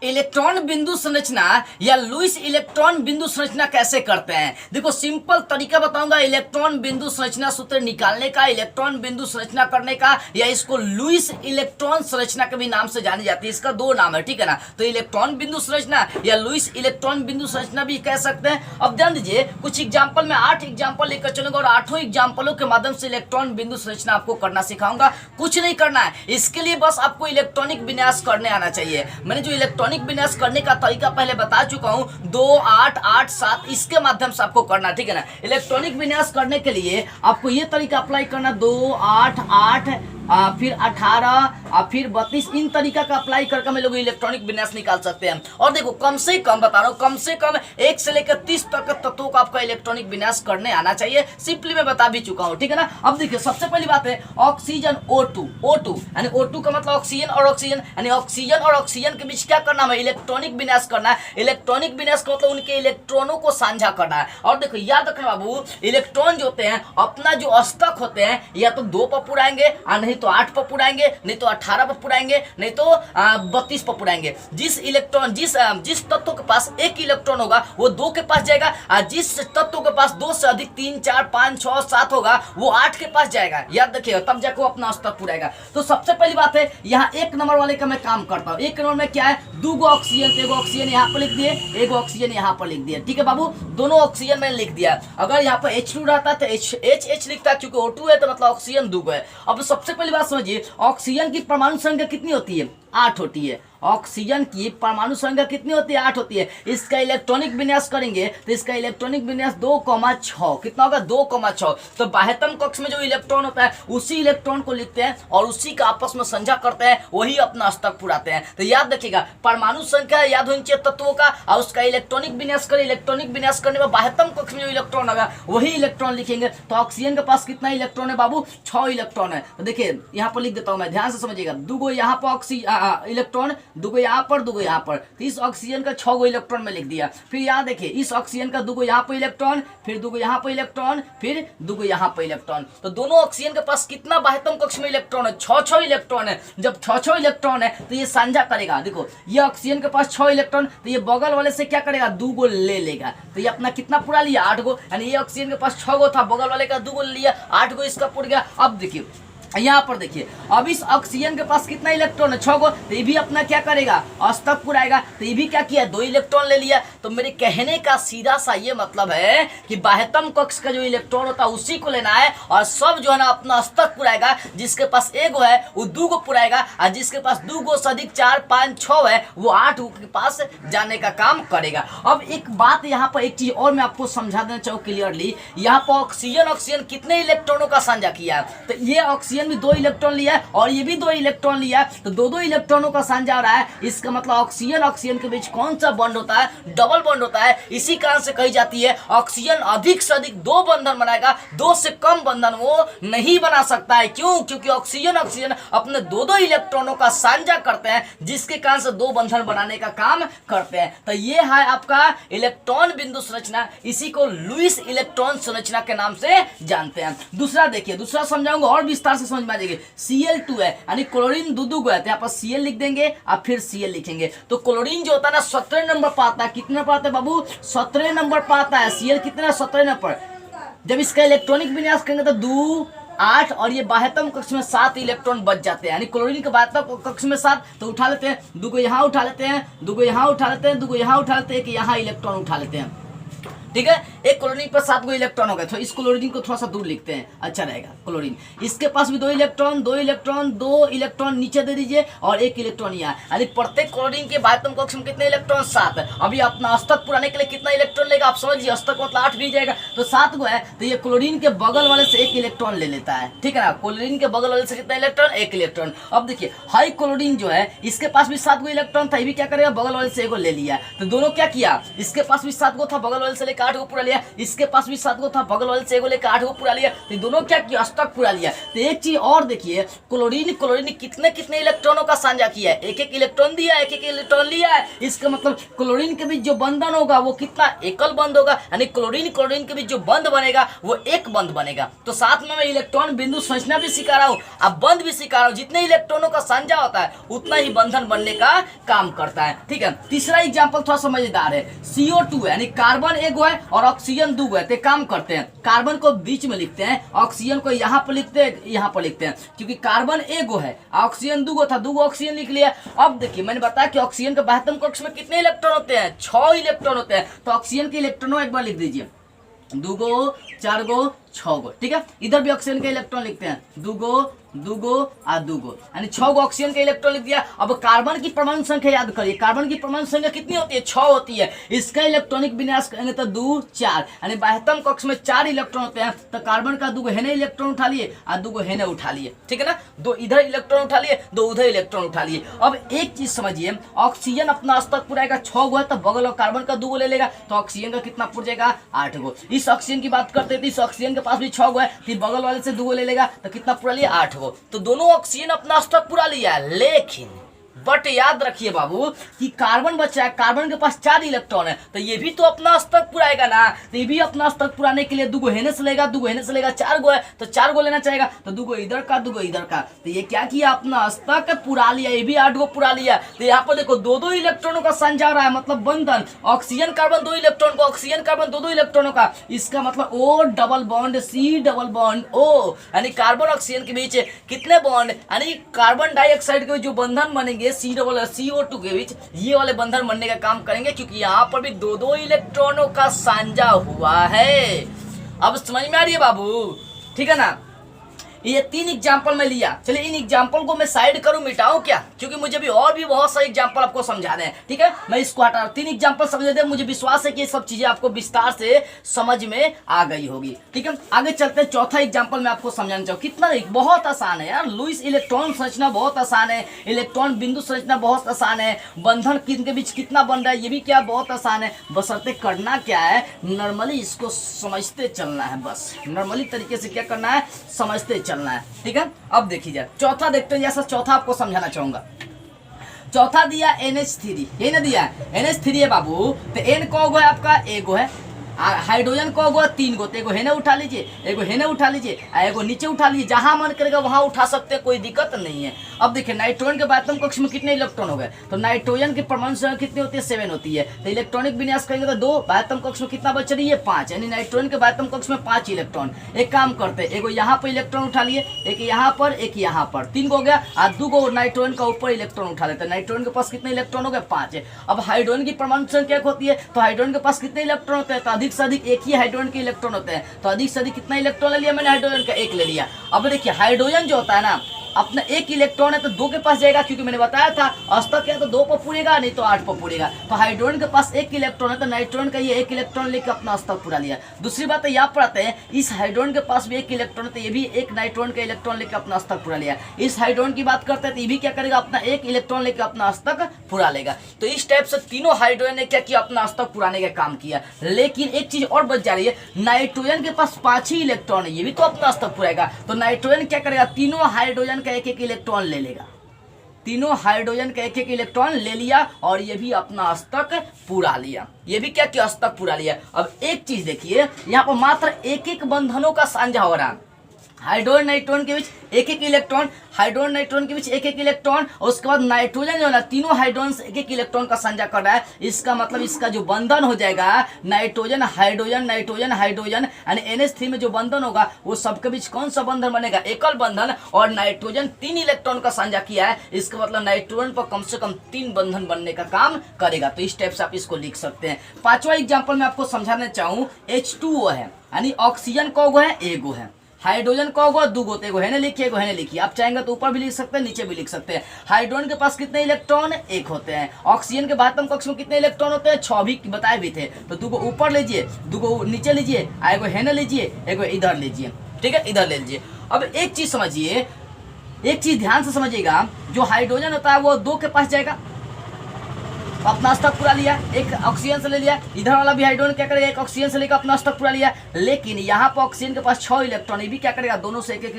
Electron बिंदु संरचना या लुईस इलेक्ट्रॉन बिंदु संरचना कैसे करते हैं। देखो सिंपल तरीका बताऊंगा इलेक्ट्रॉन बिंदु संरचना सूत्र निकालने का, इलेक्ट्रॉन बिंदु संरचना करने का, या इसको लुईस इलेक्ट्रॉन संरचना के भी नाम से जानी जाती है। इसका दो नाम है, ठीक है ना। तो इलेक्ट्रॉन बिंदु संरचना या लुईस इलेक्ट्रॉन बिंदु संरचना भी कह सकते हैं। अब ध्यान दीजिए, कुछ एग्जाम्पल में 8 एग्जाम्पल लेकर चलूंगा और 8 एग्जाम्पलों के माध्यम से इलेक्ट्रॉन बिंदु संरचना आपको करना सिखाऊंगा। कुछ नहीं करना है, इसके लिए बस आपको इलेक्ट्रॉनिक विन्यास करने आना चाहिए। मैंने जो इलेक्ट्रॉनिक विन्यास करने का तरीका पहले बता चुका हूं, 2 8 8 7 इसके माध्यम से आपको करना, ठीक है ना। इलेक्ट्रॉनिक विन्यास करने के लिए आपको ये तरीका अप्लाई करना, 2 8 8 फिर 18 फिर 32, इन तरीका का अप्लाई करके हम लोग इलेक्ट्रॉनिक विन्यास निकाल सकते हैं। और देखो कम से कम बता रहा हूं, कम से कम 1 से लेकर 30 तक के तत्वों का आपका इलेक्ट्रॉनिक विन्यास करने आना चाहिए। सिंपली मैं बता भी चुका हूं, ठीक है ना। अब देखिए सबसे पहली बात है ऑक्सीजन O2 यानी O2 का मतलब ऑक्सीजन और ऑक्सीजन, यानी ऑक्सीजन और ऑक्सीजन के बीच क्या करना है, इलेक्ट्रॉनिक विन्यास करना है। इलेक्ट्रॉनिक विन्यास का मतलब उनके इलेक्ट्रॉनों को साझा करना है। और देखो याद रखना बाबू, इलेक्ट्रॉन जो होते हैं अपना जो अस्तक होते हैं या तो 2 पर पुराएंगे, नहीं तो 8 पर पुराएंगे, नहीं तो 18 पर पुराएंगे, नहीं तो 32 पर पुराएंगे। जिस इलेक्ट्रॉन जिस तत्व के पास 1 इलेक्ट्रॉन होगा वो 2 के पास जाएगा, और जिस तत्व के पास 2 से अधिक 3 4 5 6 7 होगा वो 8 के पास जाएगा। याद रखिएगा, तब जाकर वो अपना अस्तक पुराएगा। तो सबसे पहली बात है यहाँ 1 नंबर वाले का मैं काम करता हूँ। 1 नंबर में क्या है, 2 ऑक्सीजन, 1 ऑक्सीजन यहाँ पर लिख दिए, 1 ऑक्सीजन यहाँ पर लिख दिया, ठीक है बाबू। दोनों ऑक्सीजन मैंने लिख दिया। अगर यहाँ पर H2 रहता तो H लिखता, क्योंकि O2 है तो मतलब ऑक्सीजन 2 है। अब सबसे पहली बात समझिए, ऑक्सीजन की परमाणु संख्या कितनी होती है, 8 होती है। ऑक्सीजन की परमाणु संख्या कितनी होती है, 8 होती है। इसका इलेक्ट्रॉनिक विन्यास करेंगे तो इसका इलेक्ट्रॉनिक विन्यास 2,6 कितना होगा, 2,6। तो बाह्यतम कक्ष में जो इलेक्ट्रॉन होता है उसी इलेक्ट्रॉन को लिखते हैं और उसी का आपस में संझा करते हैं, वही अपना अस्तक पुराते हैं। तो याद रखिएगा, परमाणु संख्या याद होनी चाहिए तत्वों का, और उसका इलेक्ट्रॉनिक विन्यास करें। इलेक्ट्रॉनिक विन्यास करने में बाह्यतम कक्ष में जो इलेक्ट्रॉन होगा वही इलेक्ट्रॉन लिखेंगे। तो ऑक्सीजन के पास कितना इलेक्ट्रॉन है बाबू, 6 इलेक्ट्रॉन है। तो देखिए यहाँ पर लिख देता हूं मैं, ध्यान से समझिएगा। 2 यहाँ पर इलेक्ट्रॉन, 2 यहाँ पर, 2 यहाँ पर। तो इस ऑक्सीजन का 6 इलेक्ट्रॉन में लिख दिया। फिर यहाँ देखिए, इस ऑक्सीजन का 2 यहाँ पर इलेक्ट्रॉन, फिर 2 यहाँ पर इलेक्ट्रॉन, फिर 2 यहाँ पर इलेक्ट्रॉन। तो दोनों ऑक्सीजन के पास कितना बाह्यतम कक्ष में इलेक्ट्रॉन है, 6 इलेक्ट्रॉन है। जब 6 इलेक्ट्रॉन है तो ये साझा करेगा। देखो ये ऑक्सीजन के पास 6 इलेक्ट्रॉन, तो ये बगल वाले से क्या करेगा, 2 ले लेगा। तो ये अपना कितना पूरा लिया, 8 गो। यानी ये ऑक्सीजन के पास 6 था, बगल वाले का 2 लिया, 8 इसका पूरा गया। अब देखिए यहाँ पर देखिए, अब इस ऑक्सीजन के पास कितना इलेक्ट्रॉन है, 6 गो। तो ये भी अपना क्या करेगा, अस्तक पुराएगा। तो ये भी क्या किया, 2 इलेक्ट्रॉन ले लिया। तो मेरे कहने का सीधा सा ये मतलब है कि बाह्यतम कक्ष का जो इलेक्ट्रॉन होता है उसी को लेना है, और सब जो है ना अपना अस्तक पुराएगा। जिसके पास 1 गो है वो 2 गो पुराएगा, और जिसके पास 2 गो से अधिक 4 5 6 है वो 8 गो के पास जाने का काम करेगा। अब एक बात यहाँ पर, एक चीज और मैं आपको समझा देना चाहूँ क्लियरली। यहाँ पर ऑक्सीजन कितने इलेक्ट्रॉनों का साझा किया, तो ये ऑक्सीजन भी 2 इलेक्ट्रॉन लिया और ये भी 2 इलेक्ट्रॉन लिया। तो 2 इलेक्ट्रॉनों का साझा हो रहा है। इसका मतलब ऑक्सीजन के बीच कौन सा बॉन्ड होता है, डबल बॉन्ड होता है। इसी कारण से कही जाती है ऑक्सीजन अधिक से अधिक 2 बंधन बनाएगा, 2 से कम बंधन वो नहीं बना सकता है। क्यों, क्योंकि ऑक्सीजन अपने 2 इलेक्ट्रॉनों का साझा करते हैं, जिसके कारण से 2 बंधन बनाने का काम करते हैं। तो ये है आपका इलेक्ट्रॉन बिंदु संरचना, इसी को लुईस इलेक्ट्रॉन संरचना के नाम से जानते हैं। दूसरा देखिए, दूसरा समझाऊंगा और विस्तार से समझ में आ जाएगी। Cl2 है, यानी क्लोरीन 2 है, तो यहाँ पर Cl लिख देंगे और फिर Cl लिखेंगे। तो क्लोरीन जो होता है ना 17 नंबर पर आता है। कितने नंबर आता है बाबू, 17 नंबर पर आता है। Cl कितना, 17 नंबर। जब इसका इलेक्ट्रॉनिक विन्यास करेंगे तो 2 8 और ये बाह्यतम कक्ष में 7 इलेक्ट्रॉन बच जाते हैं। यानी क्लोरीन के बाह्यतम कक्ष में 7, तो उठा लेते हैं 2 यहाँ उठा लेते हैं, 2 यहाँ उठा लेते हैं, 2 यहाँ उठा लेते हैं, कि यहाँ इलेक्ट्रॉन उठा लेते हैं, ठीक है। एक क्लोरीन पर 7 गो इलेक्ट्रॉन हो गए, तो इस क्लोरीन को थोड़ा सा दूर लिखते हैं, अच्छा रहेगा। क्लोरीन इसके पास भी 2 इलेक्ट्रॉन नीचे दे दीजिए और 1 इलेक्ट्रॉन यहाँ। यानी प्रत्येक क्लोरीन के बाह्यतम कक्ष में कितने इलेक्ट्रॉन, 7 है। अभी अपना अस्तक पुराने के लिए कितना इलेक्ट्रॉन लेगा आप समझिए, अस्तक मतलब 8 भी जाएगा, तो 7 गो है। तो ये क्लोरीन के बगल वाले से 1 इलेक्ट्रॉन ले लेता है, ठीक है ना। क्लोरीन के बगल वाले से कितना इलेक्ट्रॉन, 1 इलेक्ट्रॉन। अब देखिए हाई क्लोरीन जो है इसके पास भी 7 गो इलेक्ट्रॉन था, ये भी क्या करेगा, बगल वाले से 1 ले लिया। तो दोनों क्या किया, इसके पास भी 7 गो था, बगल वाले से लेकर लेकर 8 को पूरा लिया, इसके पास भी 7 को था, बगल वाले से एगो लेकर 8 को पूरा लिया, तो दोनों क्या किया, अष्टक पूरा लिया। तो एक चीज और देखिए, क्लोरीन कितने कितने इलेक्ट्रॉनों का साझा किया है, एक एक इलेक्ट्रॉन दिया, एक एक इलेक्ट्रॉन लिया है। इसका मतलब क्लोरीन के बीच जो बंधन होगा वो कितना, एकल बंध होगा, यानी क्लोरीन के बीच जो बंध बनेगा वो एक बंध बनेगा। तो साथ में मैं इलेक्ट्रॉन बिंदु संरचना भी सिखा रहा हूँ, अब बंध भी सिखा रहा हूँ। जितने इलेक्ट्रॉनों का साझा होता है उतना ही बंधन बनने का काम करता है, ठीक है। तीसरा एग्जांपल थोड़ा समझदार है, CO2 यानी कार्बन एगो है और ऑक्सीजन दो है। तो काम करते हैं, कार्बन को बीच में लिखते हैं, ऑक्सीजन को यहाँ पर लिखते हैं, यहाँ पर लिखते हैं, क्योंकि कार्बन एगो है, ऑक्सीजन दूगो था, दूगो ऑक्सीजन लिख लिया। अब देखिए मैंने बताया कि ऑक्सीजन के बाह्यतम कक्ष में कितने इलेक्ट्रॉन होते हैं, 6 इलेक्ट्रॉन होते हैं। तो ऑक्सीजन के इलेक्ट्रॉनों एक बार लिख दीजिए, 2 गो 4 गो 6 गो, ठीक है। इधर भी ऑक्सीजन के इलेक्ट्रॉन लिखते हैं, 2 गो 2 गो और 2 गो, यानी 6 गो ऑक्सीजन का इलेक्ट्रॉन लिख दिया। अब कार्बन की परमाणु संख्या याद करिए, कार्बन की परमाणु संख्या कितनी होती है, 6 होती है। इसका इलेक्ट्रॉनिक विन्यास करेंगे तो 2 4, यानी बाह्यतम कक्ष में 4 इलेक्ट्रॉन होते हैं। तो कार्बन का 2 गो हेने इलेक्ट्रॉन उठा लिए और 2 गो हेने उठा लिए, ठीक है ना, 2 इधर इलेक्ट्रॉन उठा लिए, 2 उधर इलेक्ट्रॉन उठा लिए। अब एक चीज समझिए, ऑक्सीजन अपना अस्तक पुराएगा, 6 गो है, तो बगल और कार्बन का 2 गो ले लेगा, तो ऑक्सीजन का कितना पुर जाएगा, 8 गो। इस ऑक्सीजन की बात करते थे, इस ऑक्सीजन के पास भी 6 गो है, फिर बगल वाले से 2 गो ले लेगा, तो कितना पूरा लिया, 8 गो। तो दोनों ऑक्सीजन अपना स्टॉक पूरा लिया है, लेकिन बट याद रखिए बाबू कि कार्बन बचा है, कार्बन के पास 4 इलेक्ट्रॉन है, तो ये भी तो अपना स्टॉक पुराएगा ना। तो ये भी अपना स्टॉक पुराने के लिए 2 गो हेने से लेगा, 2 गो हेने से लेगा, 4 गो है तो 4 गो लेना चाहेगा, तो 2 गो इधर का 2 गो इधर का। तो ये क्या किया, अपना स्टॉक पुरा लिया, ये भी 8 गो पुरा लिया। तो यहाँ पर देखो 2-2 इलेक्ट्रॉनों का संचार रहा है, मतलब बंधन, ऑक्सीजन कार्बन 2 इलेक्ट्रॉन को, ऑक्सीजन कार्बन 2-2 इलेक्ट्रॉनों का। इसका मतलब O double bond C double bond O, यानी कार्बन ऑक्सीजन के बीच कितने बॉन्ड, यानी कार्बन डाइऑक्साइड के जो बंधन बनेंगे CO2 के बीच, ये वाले बंधन बनने का काम करेंगे, क्योंकि यहाँ पर भी 2-2 इलेक्ट्रॉनों का साझा हुआ है। अब समझ में आ रही है बाबू, ठीक है ना। ये 3 एग्जाम्पल में लिया, चलिए इन एग्जाम्पल को मैं साइड करूं, मिटाऊं क्या, क्योंकि मुझे भी और भी बहुत सारे एग्जाम्पल आपको समझाने हैं, ठीक है। मैं इसको हटा, 3 एग्जाम्पल समझ दे, मुझे विश्वास है कि ये सब चीजें आपको विस्तार से समझ में आ गई होगी, ठीक है। आगे चलते हैं, चौथा एग्जाम्पल मैं आपको समझाना चाहूँ, कितना बहुत आसान है यार, लुईस इलेक्ट्रॉन संरचना बहुत आसान है, इलेक्ट्रॉन बिंदु संरचना बहुत आसान है, बंधन किनके बीच कितना बन रहा है ये भी क्या बहुत आसान है। बशर्ते करना क्या है, नॉर्मली इसको समझते चलना है, बस नॉर्मली तरीके से क्या करना है, समझते चलना है, ठीक है। अब देखिए जरा चौथा देखते हैं, जैसा चौथा आपको समझाना चाहूंगा। चौथा दिया NH3, ये ना दिया NH3 है बाबू, तो N को है आपका एगो है, हाइड्रोजन को गो 3 गो, तो एगो हेने उठा लीजिए, एगो हेने उठा लीजिए, एगो नीचे उठा लीजिए, जहां मन करेगा वहां उठा सकते हैं, कोई दिक्कत नहीं है। अब देखिए नाइट्रोजन के बाह्यतम कक्ष में कितने इलेक्ट्रॉन हो गए, तो नाइट्रोजन की परमाणु संख्या कितनी होती है, 7 होती है। तो इलेक्ट्रॉनिक विन्यास करेंगे तो 2, बाह्यतम कक्ष में कितना बच रही है, 5, यानी नाइट्रोजन के बाह्यतम कक्ष में 5 इलेक्ट्रॉन। एक काम करते हैं, एगो यहाँ पर इलेक्ट्रॉन उठा लिए, एक यहाँ पर, एक यहाँ पर, 3 गो हो गया, और 2 गो नाइट्रोजन का ऊपर इलेक्ट्रॉन उठा लेते हैं। नाइट्रोजन के पास कितने इलेक्ट्रॉन हो गए, 5 है। अब हाइड्रोजन की परमाणु संख्या होती है, तो हाइड्रोजन के पास कितने इलेक्ट्रॉन होते हैं, तो अधिक से अधिक एक ही हाइड्रोजन के इलेक्ट्रॉन होते हैं, तो अधिक से अधिक कितना इलेक्ट्रॉन ले लिया मैंने, हाइड्रोजन का 1 ले लिया। अब देखिए हाइड्रोजन जो होता है ना, अपना 1 इलेक्ट्रॉन है तो 2 के पास जाएगा, क्योंकि मैंने बताया था अस्तक है तो 2 पर पूरेगा, नहीं तो 8 पर पूरेगा। तो हाइड्रोजन के पास 1 इलेक्ट्रॉन है, तो नाइट्रोजन का ये 1 इलेक्ट्रॉन लेकर अपना अस्तक पूरा लिया। दूसरी बात है, यहाँ पर आते हैं, इस हाइड्रोजन के पास भी 1 इलेक्ट्रॉन है, तो ये भी 1 नाइट्रोजन का इलेक्ट्रॉन लेकर अपना अस्तक पूरा लिया। इस हाइड्रोजन की बात करते हैं, तो ये भी क्या करेगा, अपना 1 इलेक्ट्रॉन लेकर अपना अस्तक पूरा लेगा। तो इस टाइप से तीनों हाइड्रोजन ने क्या किया, अपना अस्तक पुराने का काम किया। लेकिन एक चीज और बच जा रही है, नाइट्रोजन के पास 5 ही इलेक्ट्रॉन है, ये भी तो अपना अस्तक पुराएगा। तो नाइट्रोजन क्या करेगा, तीनों हाइड्रोजन का 1-1 इलेक्ट्रॉन ले लेगा, तीनों हाइड्रोजन का 1-1 इलेक्ट्रॉन ले लिया, और ये भी अपना अस्तक पूरा लिया, ये भी क्या किया, अस्तक पूरा लिया। अब एक चीज देखिए, यहाँ पर मात्र 1-1 बंधनों का साझा हो रहा, हाइड्रोजन नाइट्रोजन के बीच 1-1 इलेक्ट्रॉन, हाइड्रोजन नाइट्रोजन के बीच 1-1 इलेक्ट्रॉन, और उसके बाद नाइट्रोजन जो है ना, तीनों हाइड्रोजन से 1-1 इलेक्ट्रॉन का साझा कर रहा है। इसका मतलब इसका जो बंधन हो जाएगा, नाइट्रोजन हाइड्रोजन नाइट्रोजन हाइड्रोजन, यानी NH3 में जो बंधन होगा वो सबके बीच कौन सा बंधन बनेगा, एकल बंधन। और नाइट्रोजन 3 इलेक्ट्रॉन का साझा किया है, इसका मतलब नाइट्रोजन पर कम से कम 3 बंधन बनने का काम करेगा। तो इस टाइप से आप इसको लिख सकते हैं। 5वां एग्जाम्पल में आपको समझाना चाहूँ, H2O है, यानी ऑक्सीजन को है, एगो है, हाइड्रोजन को होगा 2 गो, एगो हेने लिखिए, एगो हेने लिखिए। आप चाहेंगे तो ऊपर भी लिख सकते हैं, नीचे भी लिख सकते हैं। हाइड्रोजन के पास कितने इलेक्ट्रॉन, 1 होते हैं। ऑक्सीजन के बाह्यतम कक्ष में कितने इलेक्ट्रॉन होते हैं, 6 भी बताए भी थे। तो 2 गो ऊपर लीजिए, 2 गो नीचे लीजिए, एगो हेने लीजिए, एगो इधर लीजिए, ठीक है, इधर ले लीजिए। अब एक चीज समझिए, एक चीज ध्यान से समझिएगा, जो हाइड्रोजन होता है वो 2 के पास जाएगा, अपना स्टॉक पूरा लिया, एक ऑक्सीजन से ले लिया, इधर वाला भी हाइड्रोजन क्या करेगा, एक ऑक्सीजन से लेकर अपना स्टॉक पूरा लिया। लेकिन यहाँ पर ऑक्सीजन के पास 6 इलेक्ट्रॉन, ये भी क्या करेगा, दोनों से एक एक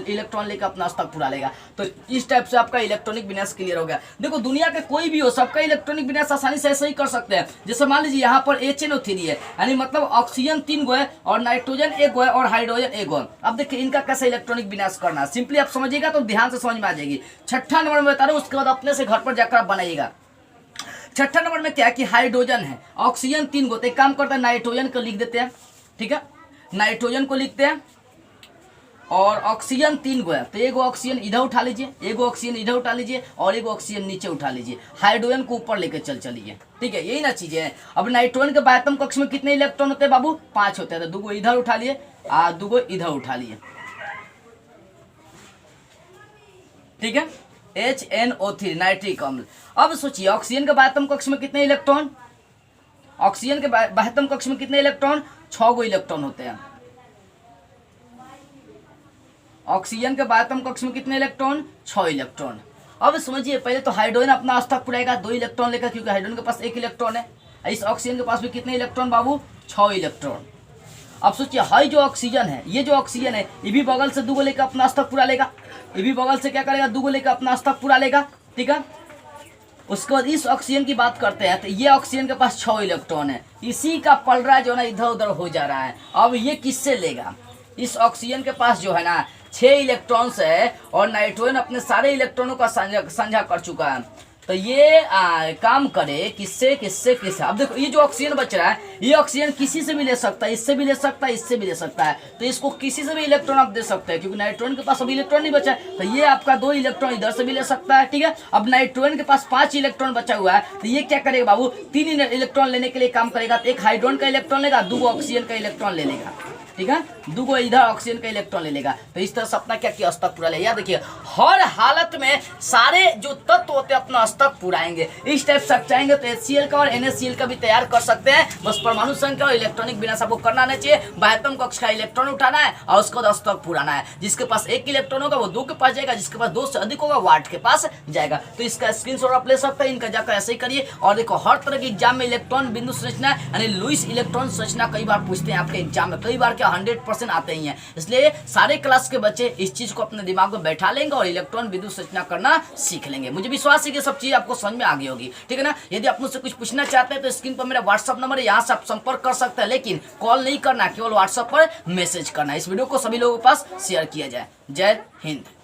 इलेक्ट्रॉन लेकर अपना स्टॉक पूरा लेगा। तो इस टाइप से आपका इलेक्ट्रॉनिक विन्यास क्लियर हो गया। देखो दुनिया के कोई भी हो, सबका इलेक्ट्रॉनिक विन्यास आसानी से ऐसे ही कर सकते हैं। जैसे मान लीजिए यहाँ पर HNO3 है, यानी मतलब ऑक्सीजन 3 गो है और नाइट्रोजन 1 गो है और हाइड्रोजन 1 गो है। अब देखिए इनका कैसे इलेक्ट्रॉनिक विन्यास करना है, सिंपली आप समझिएगा तो ध्यान से समझ में आ जाएगी। छठा नंबर में बता रहा हूँ, उसके बाद अपने से घर पर जाकर आप बनाइएगा। छठा नंबर में क्या है कि हाइड्रोजन है, ऑक्सीजन 3 गो, तो एक काम करते हैं नाइट्रोजन को लिख देते हैं, ठीक है, नाइट्रोजन को लिखते हैं और ऑक्सीजन 3 गो है, तो एगो ऑक्सीजन इधर उठा लीजिए, एगो ऑक्सीजन इधर उठा लीजिए और एगो ऑक्सीजन नीचे उठा लीजिए, हाइड्रोजन को ऊपर लेकर चलिए, ठीक है, यही ना चीजें है। अब नाइट्रोजन के बाह्यतम कक्ष में कितने इलेक्ट्रॉन होते हैं बाबू, 5 होते हैं, तो 2 गो इधर उठा लिए और 2 गो इधर उठा लिए, ठीक है, HNO3 नाइट्रिक अम्ल। अब सोचिए ऑक्सीजन के बाह्यतम कक्ष में कितने इलेक्ट्रॉन, ऑक्सीजन के बाह्यतम कक्ष में कितने इलेक्ट्रॉन, 6 गो इलेक्ट्रॉन होते हैं। ऑक्सीजन के बाह्यतम कक्ष में कितने इलेक्ट्रॉन, 6 इलेक्ट्रॉन। अब समझिए पहले तो हाइड्रोजन अपना स्टॉक पुराएगा 2 इलेक्ट्रॉन लेकर, क्योंकि हाइड्रोजन के पास 1 इलेक्ट्रॉन है। इस ऑक्सीजन के पास भी कितने इलेक्ट्रॉन बाबू, 6 इलेक्ट्रॉन। अब सोचिए हाई जो ऑक्सीजन है, ये जो ऑक्सीजन है, ये भी बगल से 2 गो लेकर अपना स्टॉक पूरा लेगा, ये भी बगल से क्या करेगा, 2 गो लेकर अपना स्टॉक पूरा लेगा, ठीक है। उसके बाद इस ऑक्सीजन की बात करते हैं, तो ये ऑक्सीजन के पास 6 इलेक्ट्रॉन है, इसी का पलड़ा जो है ना इधर उधर हो जा रहा है। अब ये किससे लेगा, इस ऑक्सीजन के पास जो है ना 6 इलेक्ट्रॉन्स है और नाइट्रोजन अपने सारे इलेक्ट्रॉनों का साझा कर चुका है। तो ये काम करे किससे किससे किससे। अब देखो ये जो ऑक्सीजन बच रहा है, ये ऑक्सीजन किसी से भी ले सकता है, इससे भी ले सकता है, इससे भी ले सकता है, तो इसको किसी से भी इलेक्ट्रॉन आप दे सकते हैं, क्योंकि नाइट्रोजन के पास अभी इलेक्ट्रॉन नहीं बचा है, तो ये आपका 2 इलेक्ट्रॉन इधर से भी ले सकता है, ठीक है। अब नाइट्रोजन के पास 5 इलेक्ट्रॉन बचा हुआ है, तो ये क्या करेगा बाबू, 3 इलेक्ट्रॉन लेने के लिए काम करेगा, तो एक हाइड्रोजन का इलेक्ट्रॉन लेगा, 2 ऑक्सीजन का इलेक्ट्रॉन ले लेगा, ठीक है, 2 गो इधर ऑक्सीजन का इलेक्ट्रॉन ले लेगा। तो इस तरह से अपना क्या किया, स्टॉक पूरा ले। याद देखिए हर हालत में सारे जो तत्व होते हैं अपना स्टॉक पूराएंगे। इस टाइप से चाहेंगे तो HCl का और NaCl का भी तैयार कर सकते हैं, बस परमाणु संख्या और इलेक्ट्रॉनिक विन्यास आपको करना नहीं चाहिए। बाह्यतम कक्ष का इलेक्ट्रॉन उठाना है और उसको स्टॉक पुराना है। जिसके पास 1 इलेक्ट्रॉन होगा वो 2 के पास जाएगा, जिसके पास 2 से अधिक होगा वो 8 के पास जाएगा। तो इसका स्क्रीनशॉट आप ले सकते हैं, इनका जाकर ऐसे ही करिए। और देखो हर तरह के एग्जाम में इलेक्ट्रॉन बिंदु संरचना यानी लुईस इलेक्ट्रॉन संरचना कई बार पूछते हैं आपके एग्जाम में, कई बार क्या 100% आते ही हैं। इसलिए सारे क्लास के बच्चे इस चीज को अपने दिमाग में बैठा लेंगे और इलेक्ट्रॉन विद्युत संरचना करना सीख लेंगे। मुझे विश्वास है कि सब चीज आपको समझ में आ गई होगी, ठीक है ना। यदि आप मुझसे कुछ पूछना चाहते हैं तो स्क्रीन पर मेरा व्हाट्सअप नंबर है, यहाँ से आप संपर्क कर सकते हैं, लेकिन कॉल नहीं करना, केवल व्हाट्सअप पर मैसेज करना। इस वीडियो को सभी लोगों के पास शेयर किया जाए। जय हिंद।